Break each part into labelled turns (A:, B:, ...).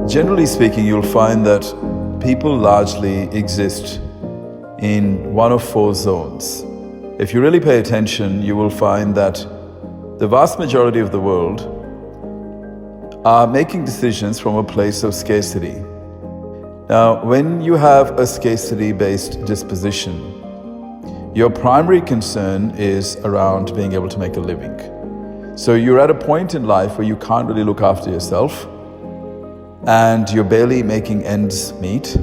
A: Generally speaking, you'll find that people largely exist in one of four zones. If you really pay attention, you will find that the vast majority of the world are making decisions from a place of scarcity. Now, when you have a scarcity-based disposition, your primary concern is around being able to make a living. So you're at a point in life where you can't really look after yourself, and you're barely making ends meet.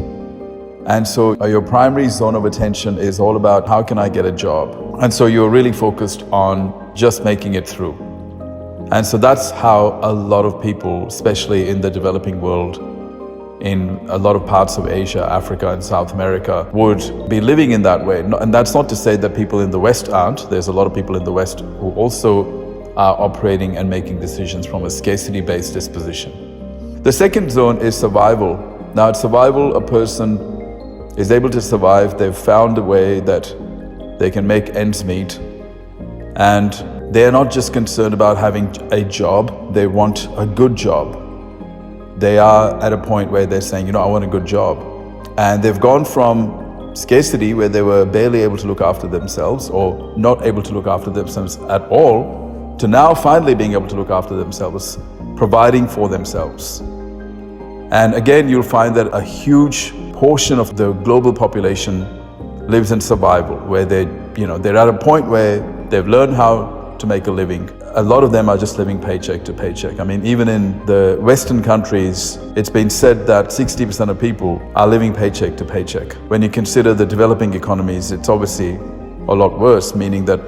A: And so your primary zone of attention is all about how can I get a job? And so you're really focused on just making it through. And so that's how a lot of people, especially in the developing world, in a lot of parts of Asia, Africa, and South America, would be living in that way. And that's not to say that people in the West aren't. There's a lot of people in the West who also are operating and making decisions from a scarcity-based disposition. The second zone is survival. Now, at survival, a person is able to survive. They've found a way that they can make ends meet. And they're not just concerned about having a job, they want a good job. They are at a point where they're saying, I want a good job. And they've gone from scarcity, where they were barely able to look after themselves or not able to look after themselves at all, to now finally being able to look after themselves, providing for themselves. And again, you'll find that a huge portion of the global population lives in survival, where they're at a point where they've learned how to make a living. A lot of them are just living paycheck to paycheck. I mean, even in the Western countries, it's been said that 60% of people are living paycheck to paycheck. When you consider the developing economies, it's obviously a lot worse, meaning that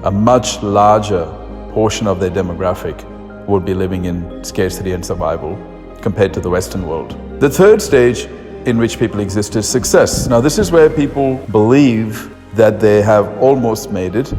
A: a much larger portion of their demographic would be living in scarcity and survival compared to the Western world. The third stage in which people exist is success. Now, this is where people believe that they have almost made it.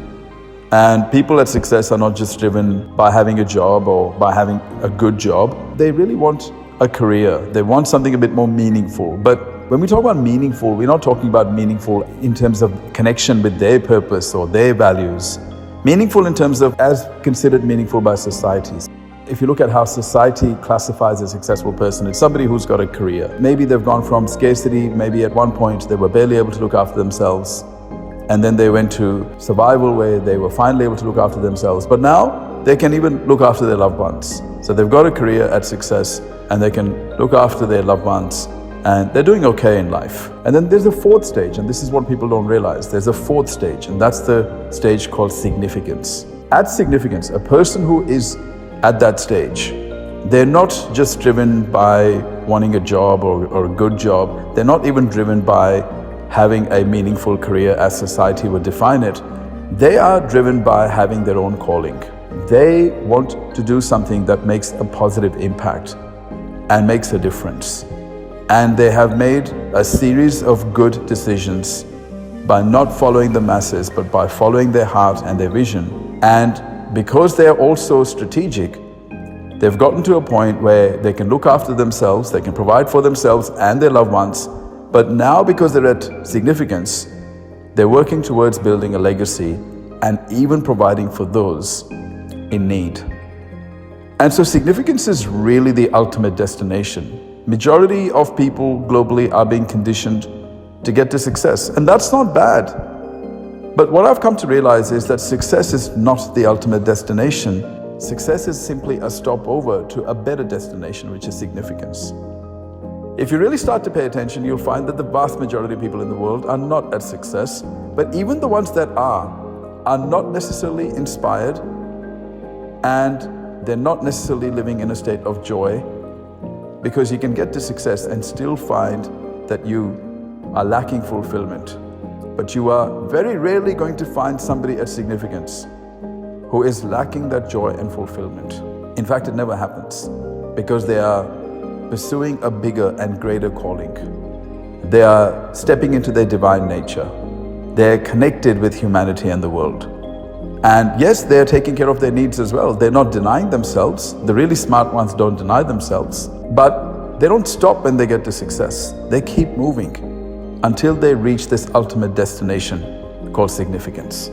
A: And people at success are not just driven by having a job or by having a good job. They really want a career. They want something a bit more meaningful. But when we talk about meaningful, we're not talking about meaningful in terms of connection with their purpose or their values. Meaningful in terms of as considered meaningful by societies. If you look at how society classifies a successful person, it's somebody who's got a career. Maybe they've gone from scarcity, maybe at one point they were barely able to look after themselves, and then they went to survival where they were finally able to look after themselves. But now they can even look after their loved ones. So they've got a career at success and they can look after their loved ones and they're doing okay in life. And then there's a fourth stage, and this is what people don't realize. There's a fourth stage, and that's the stage called significance. At significance, a person who is at that stage, they're not just driven by wanting a job or a good job. They're not even driven by having a meaningful career as society would define it. They are driven by having their own calling. They want to do something that makes a positive impact and makes a difference. And they have made a series of good decisions by not following the masses, but by following their heart and their vision. And because they are also strategic, they've gotten to a point where they can look after themselves, they can provide for themselves and their loved ones. But now, because they're at significance, they're working towards building a legacy and even providing for those in need. And so significance is really the ultimate destination. Majority of people globally are being conditioned to get to success, and that's not bad. But what I've come to realize is that success is not the ultimate destination. Success is simply a stopover to a better destination, which is significance. If you really start to pay attention, you'll find that the vast majority of people in the world are not at success, but even the ones that are not necessarily inspired, and they're not necessarily living in a state of joy, because you can get to success and still find that you are lacking fulfillment. But you are very rarely going to find somebody at significance who is lacking that joy and fulfillment. In fact, it never happens, because they are pursuing a bigger and greater calling. They are stepping into their divine nature. They're connected with humanity and the world. And yes, they're taking care of their needs as well. They're not denying themselves. The really smart ones don't deny themselves. But they don't stop when they get to success. They keep moving until they reach this ultimate destination called significance.